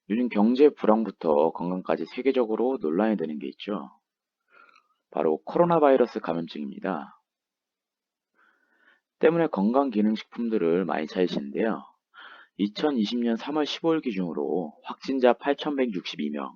요즘 경제 불황부터 건강까지 세계적으로 논란이 되는 게 있죠. 바로 코로나 바이러스 감염증입니다. 때문에 건강기능식품들을 많이 찾으시는데요. 2020년 3월 15일 기준으로 확진자 8,162명,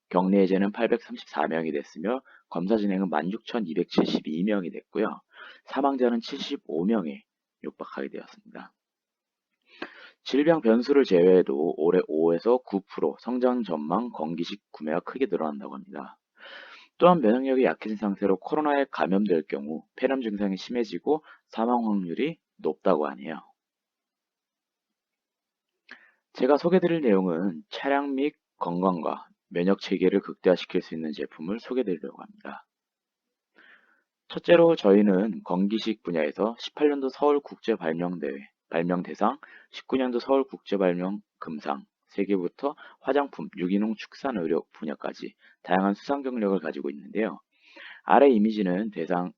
격리 해제는 834명이 됐으며 검사 진행은 16,272명이 됐고요. 사망자는 75명에 육박하게 되었습니다. 질병 변수를 제외해도 올해 5에서 9% 성장 전망 건기식 구매가 크게 늘어난다고 합니다. 또한 면역력이 약해진 상태로 코로나에 감염될 경우 폐렴 증상이 심해지고 사망 확률이 높다고 하네요. 제가 소개드릴 내용은 차량 및 건강과 면역 체계를 극대화시킬 수 있는 제품을 소개드리려고 합니다. 첫째로 저희는 건기식 분야에서 18년도 서울국제발명대회 발명대상, 19년도 서울국제발명 금상, 세계부터 화장품, 유기농 축산의료 분야까지 다양한 수상 경력을 가지고 있는데요. 아래 이미지는 대상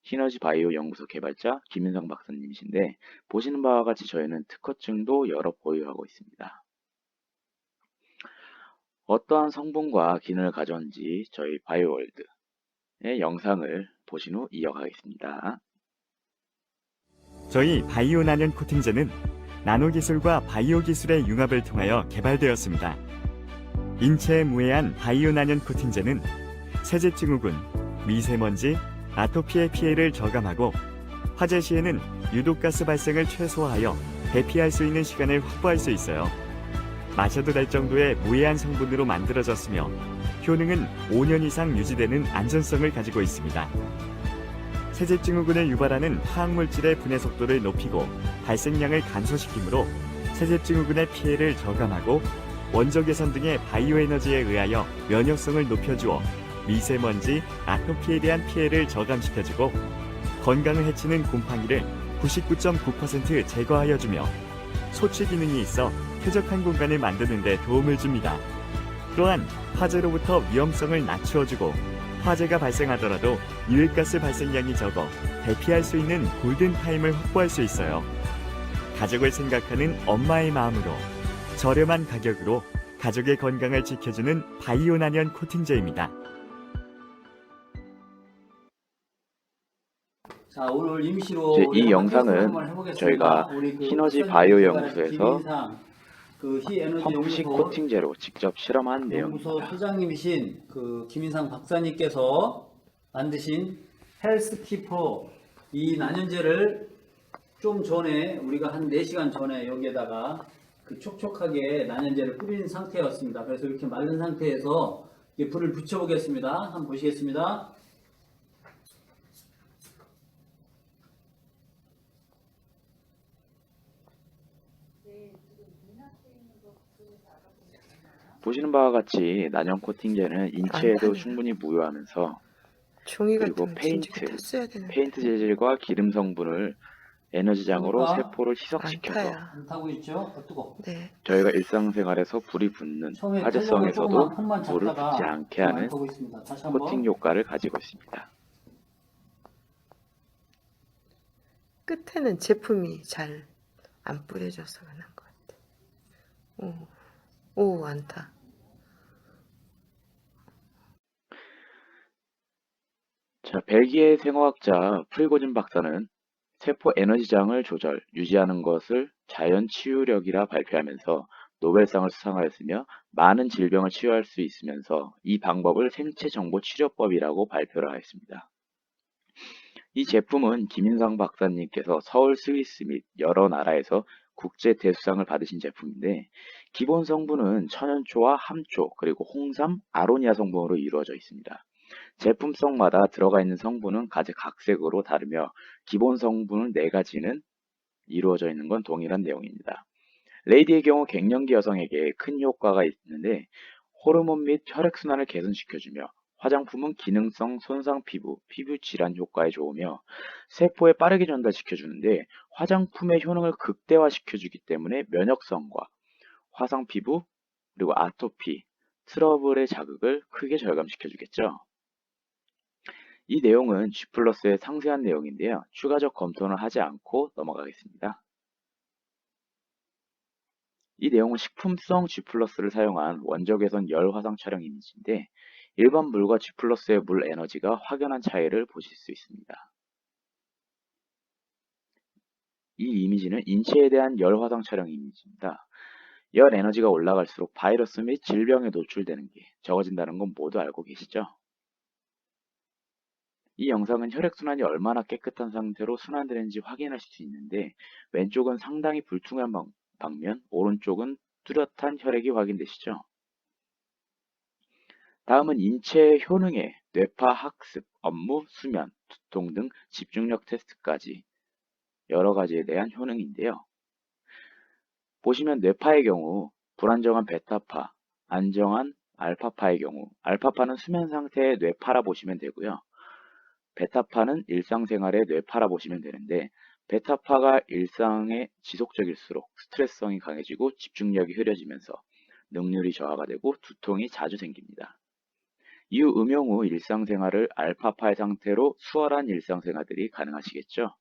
시너지 바이오 연구소 개발자 김윤성 박사님이신데 보시는 바와 같이 저희는 특허증도 여러 보유하고 있습니다. 어떠한 성분과 기능을 가져온지 저희 바이오월드의 영상을 보신 후 이어가겠습니다. 저희 바이오 나는 코팅제는 나노 기술과 바이오 기술의 융합을 통하여 개발되었습니다. 인체에 무해한 바이오 나는 코팅제는 세제 증후군, 미세먼지, 아토피의 피해를 저감하고 화재 시에는 유독가스 발생을 최소화하여 대피할 수 있는 시간을 확보할 수 있어요. 마셔도 될 정도의 무해한 성분으로 만들어졌으며 효능은 5년 이상 유지되는 안전성을 가지고 있습니다. 세제 증후군을 유발하는 화학물질의 분해 속도를 높이고 발생량을 감소시키므로 세제 증후군의 피해를 저감하고 원적 개선 등의 바이오 에너지에 의하여 면역성을 높여주어 미세먼지, 아토피에 대한 피해를 저감시켜주고 건강을 해치는 곰팡이를 99.9% 제거하여 주며 소취 기능이 있어 쾌적한 공간을 만드는 데 도움을 줍니다. 또한 화재로부터 위험성을 낮추어주고 화재가 발생하더라도 유해가스 발생량이 적어 대피할 수 있는 골든타임을 확보할 수 있어요. 가족을 생각하는 엄마의 마음으로 저렴한 가격으로 가족의 건강을 지켜주는 바이오 난연 코팅제입니다. 자, 오늘 임시로 이제 우리 이 한번 해석을 영상은 한번 해보겠습니다. 저희가 우리 그 시너지 박사님이 바이오 개발하신 연구소에서 김인상 그 희에너지 펌프식 연구소 코팅제로 직접 실험한 연구소 내용입니다. 소장님이신 그 김인상 박사님께서 만드신 헬스키퍼 이 난연제를 좀 전에 우리가 한 4시간 전에 여기에다가 그 촉촉하게 난연제를 뿌린 상태였습니다. 그래서 이렇게 마른 상태에서 이제 불을 붙여보겠습니다. 한번 보시겠습니다. 보시는 바와 같이 난연 코팅제는 인체에도 안타네요. 충분히 무효하면서 종이 그리고 같으면 진작에 탔어야 되는데. 페인트 재질과 기름 성분을 에너지장으로 그러니까 세포를 희석시켜서 안타야. 안 타고 있죠? 뜨거. 네. 저희가 일상생활에서 불이 붙는 처음에 탄력을 화재성에서도 조금만 폰만 불을 붙지 잡다가 않게 지금 안 하는 타고 있습니다. 다시 코팅 한번. 효과를 가지고 있습니다. 끝에는 제품이 잘 안 뿌려져서 그런 것 같아. 오, 안타. 자, 벨기에 생화학자 프리고진 박사는 세포 에너지장을 유지하는 것을 자연 치유력이라 발표하면서 노벨상을 수상하였으며 많은 질병을 치유할 수 있으면서 이 방법을 생체 정보 치료법이라고 발표를 하였습니다. 이 제품은 김인상 박사님께서 서울 스위스 및 여러 나라에서 국제 대수상을 받으신 제품인데 기본 성분은 천연초와 함초 그리고 홍삼, 아로니아 성분으로 이루어져 있습니다. 제품성마다 들어가 있는 성분은 각색으로 다르며 기본 성분은 4가지는 이루어져 있는 건 동일한 내용입니다. 레이디의 경우 갱년기 여성에게 큰 효과가 있는데 호르몬 및 혈액순환을 개선시켜주며 화장품은 기능성 손상 피부 질환 효과에 좋으며 세포에 빠르게 전달시켜주는데 화장품의 효능을 극대화시켜주기 때문에 면역성과 화상 피부 그리고 아토피, 트러블의 자극을 크게 절감시켜주겠죠. 이 내용은 G+의 상세한 내용인데요. 추가적 검토는 하지 않고 넘어가겠습니다. 이 내용은 식품성 G+를 사용한 원적외선 열 화상 촬영 이미지인데 일반 물과 G+의 물 에너지가 확연한 차이를 보실 수 있습니다. 이 이미지는 인체에 대한 열 화상 촬영 이미지입니다. 열 에너지가 올라갈수록 바이러스 및 질병에 노출되는 게 적어진다는 건 모두 알고 계시죠? 이 영상은 혈액순환이 얼마나 깨끗한 상태로 순환되는지 확인하실 수 있는데 왼쪽은 상당히 불투명한 방면, 오른쪽은 뚜렷한 혈액이 확인되시죠? 다음은 인체의 효능에 뇌파 학습, 업무, 수면, 두통 등 집중력 테스트까지 여러 가지에 대한 효능인데요. 보시면 뇌파의 경우 불안정한 베타파, 안정한 알파파의 경우 알파파는 수면 상태의 뇌파라 보시면 되고요. 베타파는 일상생활의 뇌파라 보시면 되는데 베타파가 일상에 지속적일수록 스트레스성이 강해지고 집중력이 흐려지면서 능률이 저하가 되고 두통이 자주 생깁니다. 이후 음용 후 일상생활을 알파파의 상태로 수월한 일상생활들이 가능하시겠죠.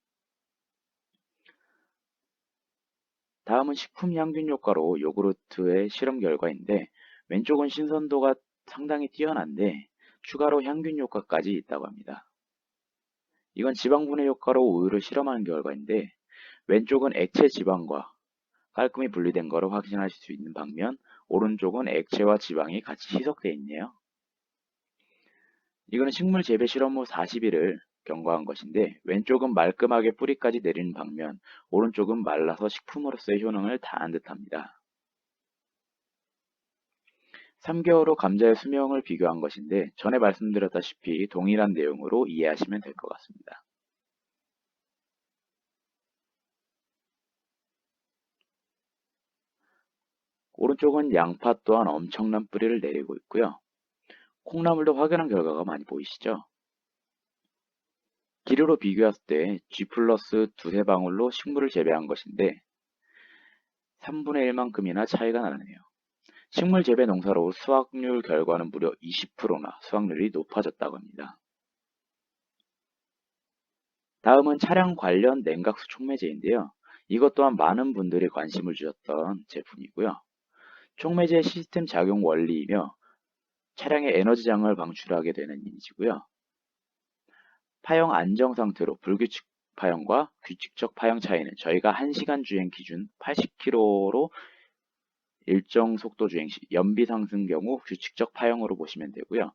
다음은 식품 향균 효과로 요구르트의 실험 결과인데 왼쪽은 신선도가 상당히 뛰어난데 추가로 향균 효과까지 있다고 합니다. 이건 지방분해 효과로 우유를 실험하는 결과인데 왼쪽은 액체 지방과 깔끔히 분리된 것을 확인하실 수 있는 반면 오른쪽은 액체와 지방이 같이 희석되어 있네요. 이거는 식물 재배 실험 후 40일을 경과한 것인데 왼쪽은 말끔하게 뿌리까지 내리는 반면 오른쪽은 말라서 식품으로서의 효능을 다한 듯합니다. 3개월 후 감자의 수명을 비교한 것인데 전에 말씀드렸다시피 동일한 내용으로 이해하시면 될 것 같습니다. 오른쪽은 양파 또한 엄청난 뿌리를 내리고 있고요. 콩나물도 확연한 결과가 많이 보이시죠? 기류로 비교했을 때 G+ 두세 방울로 식물을 재배한 것인데 3분의 1만큼이나 차이가 나네요. 식물 재배 농사로 수확률 결과는 무려 20%나 수확률이 높아졌다고 합니다. 다음은 차량 관련 냉각수 촉매제인데요. 이것 또한 많은 분들이 관심을 주셨던 제품이고요. 촉매제 시스템 작용 원리이며 차량의 에너지장을 방출하게 되는 이미지고요. 파형 안정 상태로 불규칙 파형과 규칙적 파형 차이는 저희가 1시간 주행 기준 80km로 일정 속도 주행 시 연비 상승 경우 규칙적 파형으로 보시면 되고요.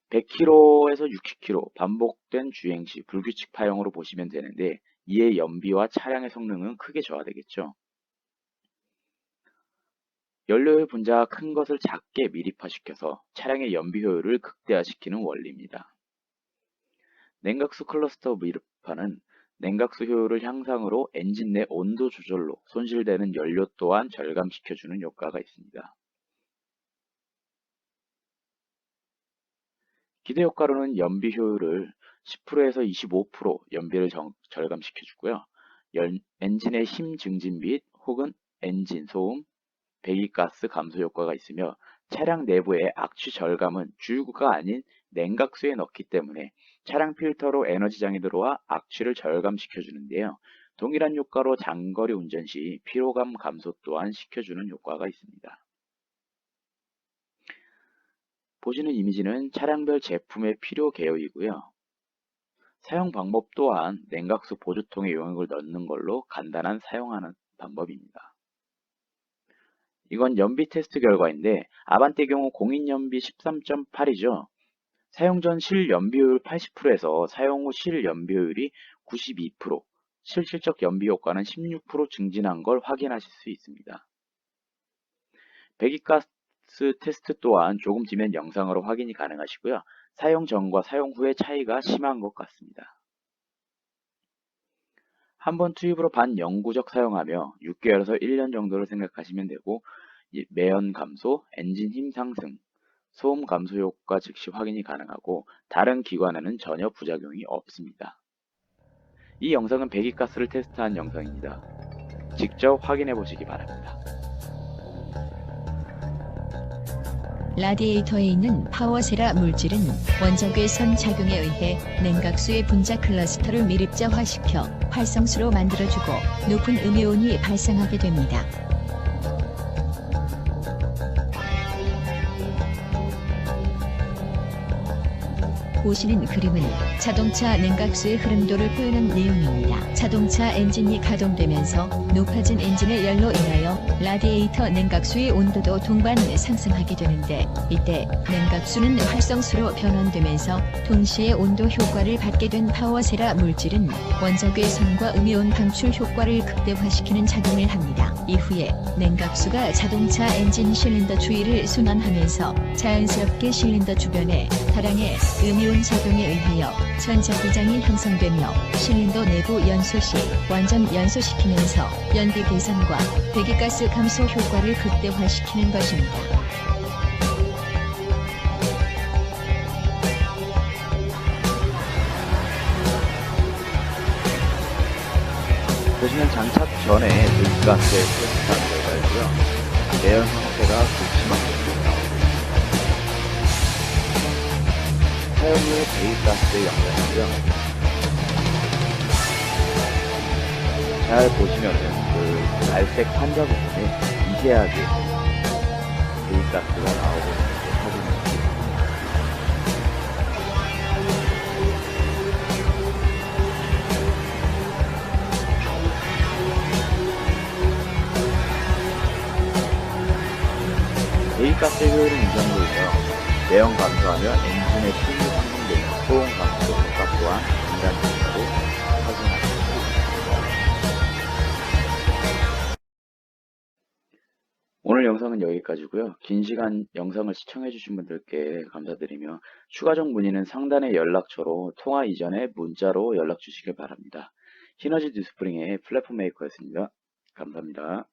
100km에서 60km 반복된 주행 시 불규칙 파형으로 보시면 되는데 이에 연비와 차량의 성능은 크게 저하되겠죠. 연료의 분자가 큰 것을 작게 미립화시켜서 차량의 연비 효율을 극대화시키는 원리입니다. 냉각수 클러스터 미립화는 냉각수 효율을 향상으로 엔진 내 온도 조절로 손실되는 연료 또한 절감시켜주는 효과가 있습니다. 기대 효과로는 연비 효율을 10%에서 25% 연비를 절감시켜주고요. 엔진의 힘 증진 및 혹은 엔진 소음, 배기가스 감소 효과가 있으며 차량 내부의 악취 절감은 주유구가 아닌 냉각수에 넣기 때문에 차량 필터로 에너지장이 들어와 악취를 절감시켜 주는데요. 동일한 효과로 장거리 운전 시 피로감 감소 또한 시켜주는 효과가 있습니다. 보시는 이미지는 차량별 제품의 필요 개요이고요. 사용 방법 또한 냉각수 보조통에 용액을 넣는 걸로 간단한 사용하는 방법입니다. 이건 연비 테스트 결과인데 아반떼 경우 공인 연비 13.8이죠. 사용 전 실연비효율 80%에서 사용 후 실연비효율이 92%, 실질적 연비 효과는 16% 증진한 걸 확인하실 수 있습니다. 배기가스 테스트 또한 조금 뒤면 영상으로 확인이 가능하시고요. 사용 전과 사용 후의 차이가 심한 것 같습니다. 한번 투입으로 반영구적 사용하며 6개월에서 1년 정도를 생각하시면 되고 매연 감소, 엔진 힘 상승, 소음 감소 효과 즉시 확인이 가능하고 다른 기관에는 전혀 부작용이 없습니다. 이 영상은 배기가스를 테스트한 영상입니다. 직접 확인해 보시기 바랍니다. 라디에이터에 있는 파워세라 물질은 원적외선 작용에 의해 냉각수의 분자 클러스터를 미립자화시켜 활성수로 만들어주고 높은 음이온이 발생하게 됩니다. 보시는 그림은 자동차 냉각수의 흐름도를 표현한 내용입니다. 자동차 엔진이 가동되면서 높아진 엔진의 열로 인하여 라디에이터 냉각수의 온도도 동반 상승하게 되는데, 이때 냉각수는 활성수로 변환되면서 동시에 온도 효과를 받게 된 파워세라 물질은 원적외 선과 음이온 방출 효과를 극대화시키는 작용을 합니다. 이후에 냉각수가 자동차 엔진 실린더 주위를 순환하면서 자연스럽게 실린더 주변에 다량의 음이온 작용에 의하여 전자기장이 형성되며 실린더 내부 연소 시 완전 연소시키면서 연비 개선과 배기가스 감소 효과를 극대화시키는 것입니다. 보시면 장착 전에 배기가스의 테스트한 결과이고요. 내연 상태가 극심하게 나오고 사용 후의 배기가스의 영향이고요. 잘 보시면은 그 갈색 판자 부분에 미세하게 배기가스가 나오고 있는 게 확인할 수 있습니다. 배기가스의 효율은 이 정도이며 내연 감소하며 엔진의 출력 상승되며 소음 감소 효과 또한 인간적으로 확인할 수 있습니다. 오늘 영상은 여기까지고요. 긴 시간 영상을 시청해주신 분들께 감사드리며 추가적 문의는 상단의 연락처로 통화 이전에 문자로 연락 주시길 바랍니다. 시너지 뉴스프링의 플랫폼 메이커였습니다. 감사합니다.